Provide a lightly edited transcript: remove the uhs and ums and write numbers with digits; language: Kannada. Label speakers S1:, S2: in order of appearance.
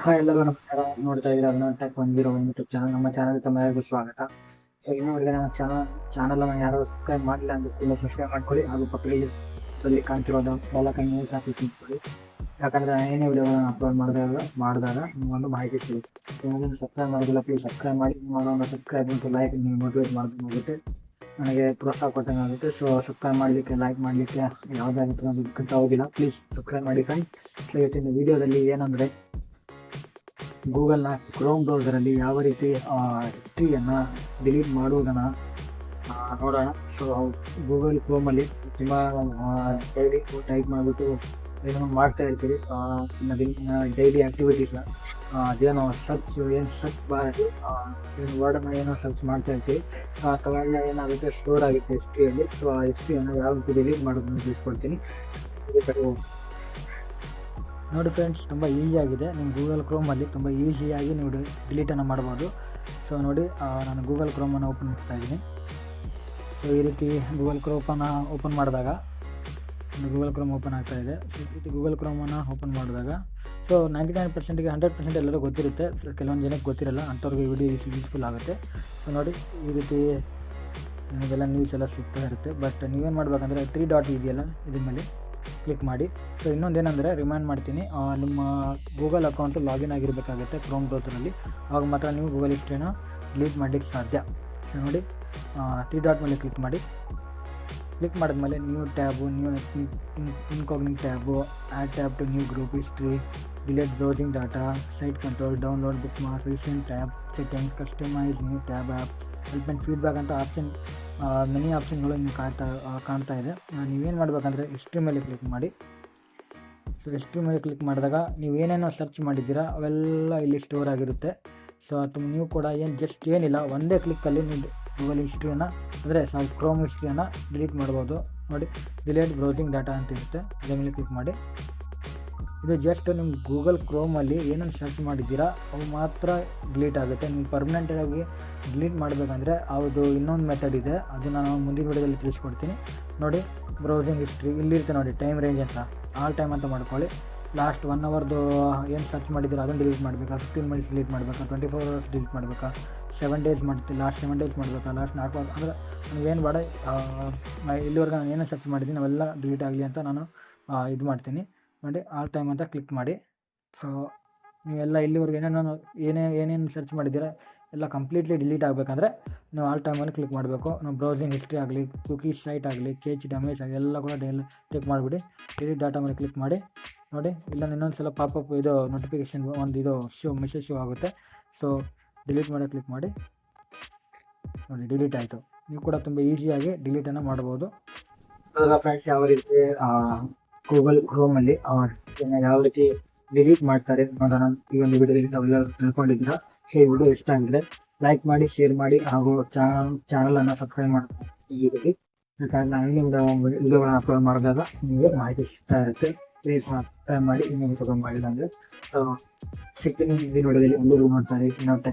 S1: ಹಾಯ್ ಎಲ್ಲರೂ ನಮಸ್ಕಾರ. ನೋಡ್ತಾ ಇದ್ದೀರಾ ಟೆಕ್ ಬಂದಿರೋ ಒಂದು ಯೂಟ್ಯೂಬ್ ಚಾನಲ್. ನಮ್ಮ ಚಾನಲ್ ತಮ್ಮೆಲ್ಲರಿಗೂ ಸ್ವಾಗತ. ಸೊ ಇನ್ನೂವರೆಗೆ ನಮ್ಮ ಚಾನಲ್ ಅನ್ನು ಯಾರು ಸಬ್ಸ್ಕ್ರೈಬ್ ಮಾಡಿಲ್ಲ ಅಂದ್ರೆ ಕೂಡ ಸಬ್ಸ್ಕ್ರೈಬ್ ಮಾಡ್ಕೊಳ್ಳಿ, ಹಾಗೂ ಪಕ್ಕದಲ್ಲಿ ಕಾಣ್ತಿರೋದು ಬೆಲ್ಲೈಕನ್ ನ್ಯೂಸ್ ಹಾಕಿ ತಿಳ್ಕೊಳ್ಳಿ. ಯಾಕಂದ್ರೆ ಏನೇ ವಿಡಿಯೋಗಳನ್ನು ಅಪ್ಲೋಡ್ ಮಾಡಿದಾಗ ನಿಮ್ಮೊಂದು ಮಾಹಿತಿ ಸಿಗುತ್ತೆ. ನೀವು ಸಬ್ಸ್ಕ್ರೈಬ್ ಮಾಡೋದಿಲ್ಲ, ಪ್ಲೀಸ್ ಸಬ್ಸ್ಕ್ರೈಬ್ ಮಾಡಿ. ನಿಮ್ಮ ಸಬ್ಸ್ಕ್ರೈಬ್ ಮತ್ತು ಲೈಕ್ ನೀವು ಮೋಟಿವೇಟ್ ಹೋಗುತ್ತೆ, ನನಗೆ ಪ್ರೋತ್ಸಾಹ ಕೊಟ್ಟಂಗೆ ಆಗುತ್ತೆ. ಸೊ ಸಬ್ಸ್ಕ್ರೈಬ್ ಮಾಡಲಿಕ್ಕೆ, ಲೈಕ್ ಮಾಡಲಿಕ್ಕೆ ಯಾವುದೇ ರೀತಿ ಹೋಗಿಲ್ಲ, ಪ್ಲೀಸ್ ಸಬ್ಸ್ಕ್ರೈಬ್ ಮಾಡಿ ಫ್ರೆಂಡ್ಸ್. ಸೊ ಇವತ್ತಿನ ವಿಡಿಯೋದಲ್ಲಿ ಏನಂದರೆ, ಗೂಗಲ್ನ ಕ್ರೋಮ್ ಬ್ರೌಸರಲ್ಲಿ ಯಾವ ರೀತಿ ಹಿಸ್ಟ್ರಿಯನ್ನು ಡಿಲೀಟ್ ಮಾಡುವುದನ್ನು ನೋಡೋಣ. ಸೊ ಗೂಗಲ್ ಕ್ರೋಮಲ್ಲಿ ತುಂಬ ಡೈಲಿ ಟೈಪ್ ಮಾಡಿಬಿಟ್ಟು ಏನೋ ಮಾಡ್ತಾ ಇರ್ತೀವಿ, ಡೈಲಿ ಆ್ಯಕ್ಟಿವಿಟೀಸ್ ಅದೇನೋ ಸರ್ಚ್ ಬಾರಲ್ಲಿ ವರ್ಡನ್ನು ಏನೋ ಸರ್ಚ್ ಮಾಡ್ತಾ ಇರ್ತೀವಿ. ಅವೆಲ್ಲ ಏನಾಗುತ್ತೆ, ಸ್ಟೋರ್ ಆಗುತ್ತೆ ಹಿಸ್ಟ್ರಿಯಲ್ಲಿ. ಸೊ ಆ ಹಿಸ್ಟ್ರಿಯನ್ನು ಯಾವ ರೀತಿ ಡಿಲೀಟ್ ಮಾಡೋದನ್ನು ತಿಳಿಸ್ಕೊಡ್ತೀನಿ. ನೋಡಿ ಫ್ರೆಂಡ್ಸ್, ತುಂಬ ಈಸಿಯಾಗಿದೆ. ನಿಮ್ಮ ಗೂಗಲ್ ಕ್ರೋಮಲ್ಲಿ ತುಂಬ ಈಸಿಯಾಗಿ ನೀವು ಡಿಲೀಟನ್ನು ಮಾಡ್ಬೋದು. ಸೊ ನೋಡಿ, ನಾನು ಗೂಗಲ್ ಕ್ರೋಮನ್ನು ಓಪನ್ ಮಾಡ್ತಾ ಇದ್ದೀನಿ. ಸೊ ಈ ರೀತಿ ಗೂಗಲ್ ಕ್ರೋಮನ್ನು ಓಪನ್ ಮಾಡಿದಾಗ ಗೂಗಲ್ ಕ್ರೋಮ್ ಓಪನ್ ಆಗ್ತಾ ಇದೆ. ಸೊ ಈ ರೀತಿ ಗೂಗಲ್ ಕ್ರೋಮನ್ನು ಓಪನ್ ಮಾಡಿದಾಗ ಸೊ 99%ಗೆ 100% ಎಲ್ಲರೂ ಗೊತ್ತಿರುತ್ತೆ. ಸೊ ಕೆಲವೊಂದು ಜನಕ್ಕೆ ಗೊತ್ತಿರಲ್ಲ, ಅಂಥವ್ರಿಗೆ ಈ ವಿಡಿಯೋ ಯೂಸ್ಫುಲ್ ಆಗುತ್ತೆ. ಸೊ ನೋಡಿ, ಈ ರೀತಿ ನಿಮಗೆಲ್ಲ ನ್ಯೂಸ್ ಎಲ್ಲ ಸಿಗ್ತಾ ಇರುತ್ತೆ. ಬಟ್ ನೀವೇನು ಮಾಡಬೇಕಂದ್ರೆ 3 ಡಾಟ್ ಇದೆಯಲ್ಲ, ಇದ್ರ ಮೇಲೆ ಕ್ಲಿಕ್ ಮಾಡಿ. ಸೊ ಇನ್ನೊಂದೇನೆಂದರೆ, ರಿಮೈಂಡ್ ಮಾಡ್ತೀನಿ, ನಿಮ್ಮ ಗೂಗಲ್ ಅಕೌಂಟು ಲಾಗಿನ್ ಆಗಿರಬೇಕಾಗುತ್ತೆ ಕ್ರೋಮ್ ಬ್ರೌಸರಲ್ಲಿ. ಆವಾಗ ಮಾತ್ರ ನೀವು ಗೂಗಲ್ ಹಿಸ್ಟ್ರಿನ ಡಿಲೀಟ್ ಮಾಡಲಿಕ್ಕೆ ಸಾಧ್ಯ. ಸೊ ನೋಡಿ, 3 ಡಾಟ್ ಮೇಲೆ ಕ್ಲಿಕ್ ಮಾಡಿ. ಕ್ಲಿಕ್ ಮಾಡಿದ್ಮೇಲೆ new tab, new incognito tab, add tab to new group history, delete browsing data, site control, download bookmarks, recent tab, settings, customise new tab app, help and feedback ಅಂತ ಮೆನಿ ಆಪ್ಷನ್ಗಳು ನಿಮ್ಗೆ ಕಾಣ್ತಾ ಇದೆ. ನೀವೇನು ಮಾಡಬೇಕಂದ್ರೆ ಹಿಸ್ಟ್ರಿ ಮೇಲೆ ಕ್ಲಿಕ್ ಮಾಡಿ. ಸೊ ಹಿಸ್ಟ್ರಿ ಮೇಲೆ ಕ್ಲಿಕ್ ಮಾಡಿದಾಗ ನೀವು ಏನೇನೋ ಸರ್ಚ್ ಮಾಡಿದ್ದೀರಾ ಅವೆಲ್ಲ ಇಲ್ಲಿ ಸ್ಟೋರ್ ಆಗಿರುತ್ತೆ. ಸೊ ನೀವು ಕೂಡ ಏನಿಲ್ಲ, ಒಂದೇ ಕ್ಲಿಕ್ಕಲ್ಲಿ ನೀವು ಗೂಗಲ್ ಹಿಸ್ಟ್ರಿಯನ್ನು ಕ್ರೋಮ್ ಹಿಸ್ಟ್ರಿಯನ್ನು ಡಿಲೀಟ್ ಮಾಡ್ಬೋದು. ನೋಡಿ, ಡಿಲೀಟ್ ಬ್ರೌಸಿಂಗ್ ಡಾಟಾ ಅಂತ ಇರುತ್ತೆ, ಅದ್ರ ಮೇಲೆ ಕ್ಲಿಕ್ ಮಾಡಿ. ಇದು ಜಸ್ಟ್ ನಿಮ್ಮ ಗೂಗಲ್ ಕ್ರೋಮಲ್ಲಿ ಏನೇನು ಸರ್ಚ್ ಮಾಡಿದ್ದೀರಾ ಅವು ಮಾತ್ರ ಡಿಲೀಟ್ ಆಗುತ್ತೆ. ನೀವು ಪರ್ಮನೆಂಟಾಗಿ ಡಿಲೀಟ್ ಮಾಡಬೇಕಂದ್ರೆ ಅದು ಇನ್ನೊಂದು ಮೆಥಡ್ ಇದೆ, ಅದು ನಾನು ಮುಂದಿನ ವಿಡಿಯೋದಲ್ಲಿ ತಿಳಿಸ್ಕೊಡ್ತೀನಿ. ನೋಡಿ, ಬ್ರೌಸಿಂಗ್ ಹಿಸ್ಟ್ರಿ ಇಲ್ಲಿರುತ್ತೆ ನೋಡಿ, ಟೈಮ್ ರೇಂಜ್ ಅಂತ, ಆಲ್ ಟೈಮ್ ಅಂತ ಮಾಡ್ಕೊಳ್ಳಿ. ಲಾಸ್ಟ್ 1 ಅವರ್ದು ಏನು ಸರ್ಚ್ ಮಾಡಿದ್ದೀರಾ ಅದನ್ನು ಡಿಲೀಟ್ ಮಾಡಬೇಕಾ, 15 ಮಿನಿಟ್ಸ್ ಡಿಲೀಟ್ ಮಾಡಬೇಕಾ, 24 ಅವರ್ಸ್ ಡಿಲೀಟ್ ಮಾಡಬೇಕಾ, 7 ಡೇಸ್ ಮಾಡ್ತೀನಿ, ಲಾಸ್ಟ್ 7 ಡೇಸ್ ಮಾಡಬೇಕಾ, ಲಾಸ್ಟ್ 4 ಅವರ್, ಅಂದರೆ ನನಗೇನು ಬೇಡ, ಇಲ್ಲಿವರೆಗೆ ನಾನು ಏನೇನು ಸರ್ಚ್ ಮಾಡಿದ್ದೀನಿ ಅವೆಲ್ಲ ಡಿಲೀಟ್ ಆಗಲಿ ಅಂತ ನಾನು ಇದು ಮಾಡ್ತೀನಿ. ನೋಡಿ, ಆಲ್ ಟೈಮ್ ಅಂತ ಕ್ಲಿಕ್ ಮಾಡಿ. ಸೊ ನೀವೆಲ್ಲ ಇಲ್ಲಿವರೆಗೆ ಏನೇನು ಸರ್ಚ್ ಮಾಡಿದ್ದೀರಾ ಎಲ್ಲ ಕಂಪ್ಲೀಟ್ಲಿ ಡಿಲೀಟ್ ಆಗಬೇಕಂದ್ರೆ ನೀವು ಆಲ್ ಟೈಮಲ್ಲಿ ಕ್ಲಿಕ್ ಮಾಡಬೇಕು. ನಾವು ಬ್ರೌಸಿಂಗ್ ಹಿಸ್ಟ್ರಿ ಆಗಲಿ, ಕುಕೀಸ್ ಸೈಟ್ ಆಗಲಿ, ಕೇಚ್ ಡ್ಯಾಮೇಜ್ ಆಗಲಿ ಎಲ್ಲ ಕೂಡ ಟಿಕ್ ಮಾಡಿಬಿಡಿ. ಡಿಲೀಟ್ ಡಾಟಾ ಮೇಲೆ ಕ್ಲಿಕ್ ಮಾಡಿ. ನೋಡಿ, ಇಲ್ಲ ಇನ್ನೊಂದು ಸಲ ಪಾಪಪ್ ಇದು ನೋಟಿಫಿಕೇಷನ್ ಮೆಸೇಜ್ ಶೋ ಆಗುತ್ತೆ. ಸೊ ಡಿಲೀಟ್ ಮಾಡಿ ಕ್ಲಿಕ್ ಮಾಡಿ. ನೋಡಿ, ಡಿಲೀಟ್ ಆಯಿತು. ನೀವು ಕೂಡ ತುಂಬ ಈಸಿಯಾಗಿ ಡಿಲೀಟನ್ನು ಮಾಡ್ಬೋದು. ಫ್ರೆಂಡ್ಸ್, ಯಾವ ರೀತಿ ಗೂಗಲ್ ಕ್ರೋಮಲ್ಲಿ ಯಾವ ರೀತಿ ಡಿಲೀಟ್ ಮಾಡ್ತಾರೆ ಅನ್ನೋದನ್ನ ಈ ಒಂದು ವಿಡಿಯೋದಲ್ಲಿ ತಾವೆಲ್ಲ ತಿಳ್ಕೊಂಡಿದ್ದೀರಾ. ಈ ವಿಡಿಯೋ ಇಷ್ಟ ಆಗಿದ್ರೆ ಲೈಕ್ ಮಾಡಿ, ಶೇರ್ ಮಾಡಿ, ಹಾಗೂ ಚಾನಲನ್ನು ಸಬ್ಸ್ಕ್ರೈಬ್ ಮಾಡಿ. ಯಾಕಂದರೆ ನಾನು ವಿಡಿಯೋಗಳನ್ನ ಅಪ್ಲೋಡ್ ಮಾಡಿದಾಗ ನಿಮಗೆ ಮಾಹಿತಿ ಸಿಗ್ತಾ ಇರುತ್ತೆ. ಪ್ಲೀಸ್ ಸಬ್ಸ್ಕ್ರೈಬ್ ಮಾಡಿ, ಇನ್ನೂ ಸಬ್ಸ್ಕ್ರೈಬ್ ಮಾಡಿಲ್ಲ ಅಂದರೆ. ಸೊ ಸಿಗ್ತೀನಿ ಮುಂದಿನ ವಿಡಿಯೋದಲ್ಲಿ. ಎಲ್ಲರೂ ನೋಡ್ತಾರೆ. ಇನ್ನೊಂದು